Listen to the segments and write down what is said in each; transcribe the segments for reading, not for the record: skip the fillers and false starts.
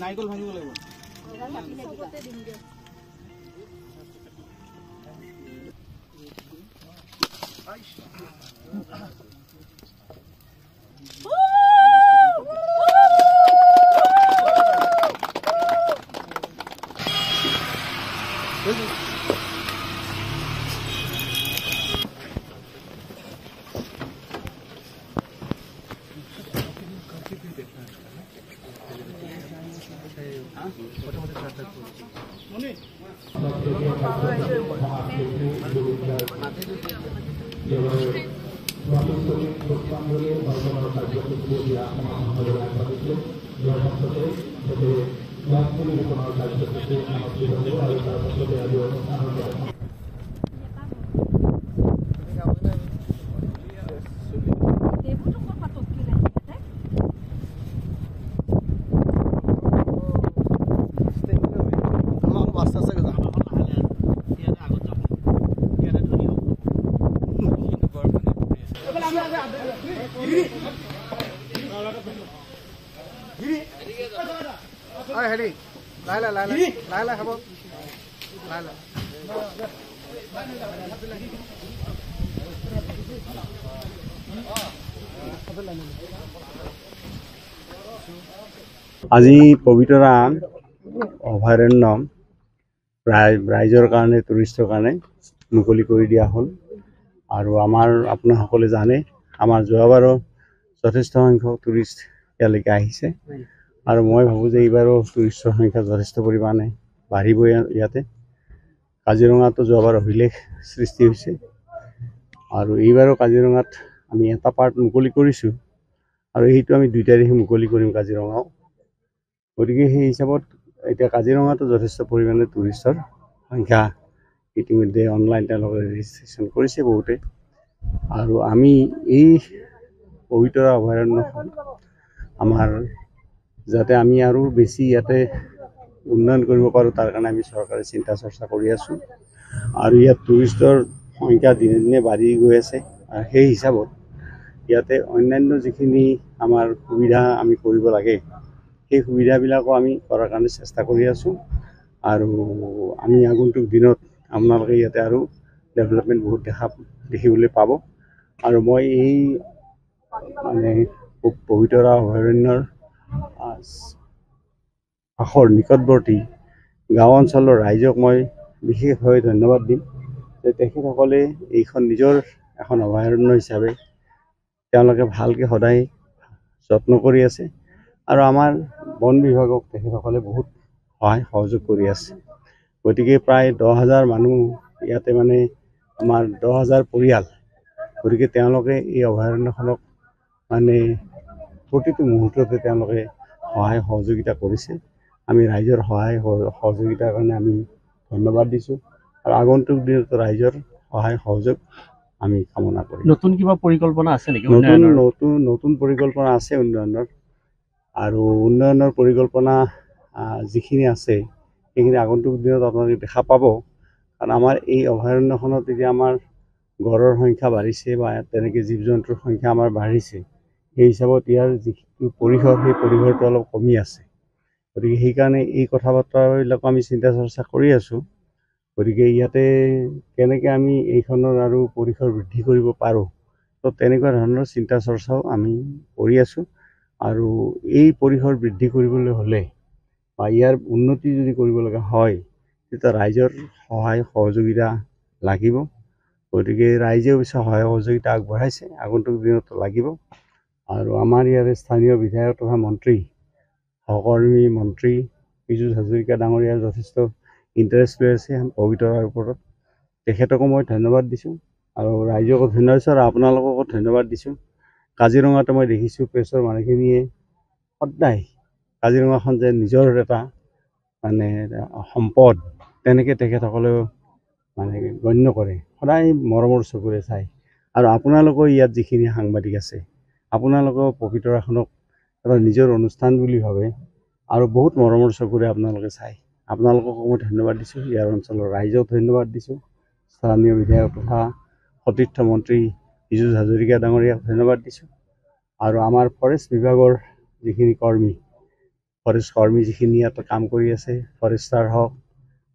নাইকল ভাঙিব লাগিব হেৰি লাহে লাহে খাব আজি পবিতৰা অভয়াৰণ্য ৰাইজৰ কাৰণে টুৰিষ্টৰ কাৰণে মুকলি কৰি দিয়া হ'ল আৰু আপোনাৰ সকলোৱে জানে আমাৰ যোৱাবাৰো যথেষ্ট সংখ্যক টুৰিষ্ট ইয়ালৈকে আহিছে আৰু মই ভাবোঁ যে এইবাৰো টুৰিষ্টৰ সংখ্যা যথেষ্ট পৰিমাণে বাঢ়িব ইয়াতে কাজিৰঙাতো যোৱাবাৰ অভিলেখ সৃষ্টি হৈছে আৰু এইবাৰো কাজিৰঙাত আমি এটা পাৰ্ট মুকলি কৰিছোঁ আৰু সেইটো আমি 2 তাৰিখে মুকলি কৰিম কাজিৰঙাও গতিকে সেই হিচাপত এতিয়া কাজিৰঙাতো যথেষ্ট পৰিমাণে টুৰিষ্টৰ সংখ্যা ইতিমধ্যে অনলাইন তেওঁলোকে ৰেজিষ্ট্ৰেশ্যন কৰিছে বহুতে আৰু আমি এই পবিতৰা অভয়াৰণ্যখন আমাৰ যাতে আমি আৰু বেছি ইয়াতে উন্নয়ন কৰিব পাৰোঁ তাৰ কাৰণে আমি চৰকাৰে চিন্তা চৰ্চা কৰি আছোঁ আৰু ইয়াত টুৰিষ্টৰ সংখ্যা দিনে দিনে বাঢ়ি গৈ আছে আৰু সেই হিচাপত ইয়াতে অন্যান্য যিখিনি আমাৰ সুবিধা আমি কৰিব লাগে সেই সুবিধাবিলাকো আমি কৰাৰ কাৰণে চেষ্টা কৰি আছোঁ আৰু আমি আগন্তুক দিনত আপোনালোকে ইয়াতে আৰু ডেভেলপমেণ্ট বহুত দেখিবলৈ পাব আৰু মই এই মানে পবিতৰা অভয়াৰণ্যৰ কাষৰ নিকটৱৰ্তী গাঁও অঞ্চলৰ ৰাইজক মই বিশেষভাৱে ধন্যবাদ দিম যে তেখেতসকলে এইখন নিজৰ এখন অভয়াৰণ্য হিচাপে তেওঁলোকে ভালকৈ সদায় যত্ন কৰি আছে আৰু আমাৰ বন বিভাগক তেখেতসকলে বহুত সহায় সহযোগ কৰি আছে গতিকে প্ৰায় 10,000 মানুহ ইয়াতে মানে আমাৰ 10,000 পৰিয়াল গতিকে তেওঁলোকে এই অভয়াৰণ্যখনক মানে প্ৰতিটো মুহূৰ্ততে তেওঁলোকে সহায় সহযোগিতা কৰিছে আমি ৰাইজৰ সহায় সহযোগিতাৰ কাৰণে আমি ধন্যবাদ দিছোঁ আৰু আগন্তুক দিনত ৰাইজৰ সহায় সহযোগ আমি কামনা কৰিম নতুন কিবা পৰিকল্পনা আছে নেকি নতুন পৰিকল্পনা আছে উন্নয়নৰ আৰু উন্নয়নৰ পৰিকল্পনা যিখিনি আছে সেইখিনি আগন্তুক দিনত আপোনালোকে দেখা পাব কাৰণ আমাৰ এই অভয়াৰণ্যখনত এতিয়া আমাৰ গড়ৰ সংখ্যা বাঢ়িছে বা তেনেকৈ জীৱ জন্তুৰ সংখ্যা আমাৰ বাঢ়িছে সেই হিচাপত ইয়াৰ যিটো পৰিসৰ সেই পৰিসৰটো অলপ কমি আছে গতিকে সেইকাৰণে এই কথা বাৰ্তাবিলাক আমি চিন্তা চৰ্চা কৰি আছোঁ গতিকে ইয়াতে কেনেকৈ আমি এইখনৰ আৰু পৰিসৰ বৃদ্ধি কৰিব পাৰোঁ তো তেনেকুৱা ধৰণৰ চিন্তা চৰ্চাও আমি কৰি আছোঁ আৰু এই পৰিসৰ বৃদ্ধি কৰিবলৈ হ'লে বা ইয়াৰ উন্নতি যদি কৰিব লগা হয় তেতিয়া ৰাইজৰ সহায় সহযোগিতা লাগিব গতিকে ৰাইজেও পিছে সহায় সহযোগিতা আগবঢ়াইছে আগন্তুক দিনত লাগিব আৰু আমাৰ ইয়াৰে স্থানীয় বিধায়ক তথা মন্ত্ৰী সহকৰ্মী মন্ত্ৰী পীযুষ হাজৰিকা ডাঙৰীয়াৰ যথেষ্ট ইণ্টাৰেষ্ট লৈ আছে পবিতৰাৰ ওপৰত তেখেতকো মই ধন্যবাদ দিছোঁ আৰু ৰাইজকো ধন্যবাদ দিছোঁ আৰু আপোনালোককো ধন্যবাদ দিছোঁ কাজিৰঙাতো মই দেখিছোঁ প্ৰেছৰ মানুহখিনিয়ে সদায় কাজিৰঙাখন যে নিজৰ এটা মানে সম্পদ তেনেকৈ তেখেতসকলেও মানে গণ্য কৰে সদায় মৰমৰ চকুৰে চায় আৰু আপোনালোকৰ ইয়াত যিখিনি সাংবাদিক আছে আপোনালোকেও পবিতৰাখনক এটা নিজৰ অনুষ্ঠান বুলি ভাবে আৰু বহুত মৰমৰ চকুৰে আপোনালোকে চায় আপোনালোককো মই ধন্যবাদ দিছোঁ ইয়াৰ অঞ্চলৰ ৰাইজক ধন্যবাদ দিছোঁ স্থানীয় বিধায়ক তথা সতীৰ্থ মন্ত্ৰী পীযুষ হাজৰিকা ডাঙৰীয়াক ধন্যবাদ দিছোঁ আৰু আমাৰ ফৰেষ্ট বিভাগৰ যিখিনি কৰ্মী ফৰেষ্ট কৰ্মী যিখিনি ইয়াত কাম কৰি আছে, ফৰেষ্টাৰ হওক,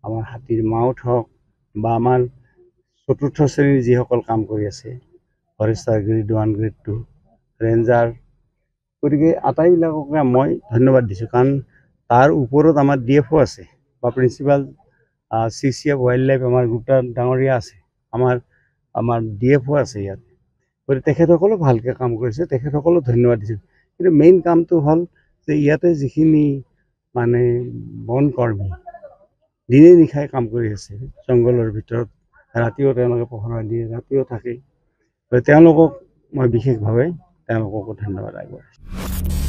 আমাৰ হাতীৰ মাউথ হওক বা আমাৰ চতুৰ্থ শ্ৰেণীৰ যিসকল কাম কৰি আছে, ফৰেষ্টাৰ গ্ৰেড 1, গ্ৰেড 2, ৰেঞ্জাৰ, গতিকে আটাইবিলাককে মই ধন্যবাদ দিছোঁ। কাৰণ তাৰ ওপৰত আমাৰ DFO আছে বা প্ৰিন্সিপাল CCF ৱাইল্ড লাইফ আমাৰ গুপ্তা ডাঙৰীয়া আছে, আমাৰ DFO আছে ইয়াত। গতিকে তেখেতসকলেও ভালকৈ কাম কৰিছে, তেখেতসকলেও ধন্যবাদ দিছোঁ। কিন্তু মেইন কামটো হ'ল যে ইয়াতে যিখিনি মানে বন কৰ্মী দিনে নিশাই কাম কৰি আছে জংঘলৰ ভিতৰত, ৰাতিও তেওঁলোকে পহৰা দিয়ে, ৰাতিও থাকে, তেওঁলোকক মই বিশেষভাৱে তেওঁলোককো ধন্যবাদ আগবঢ়াইছোঁ।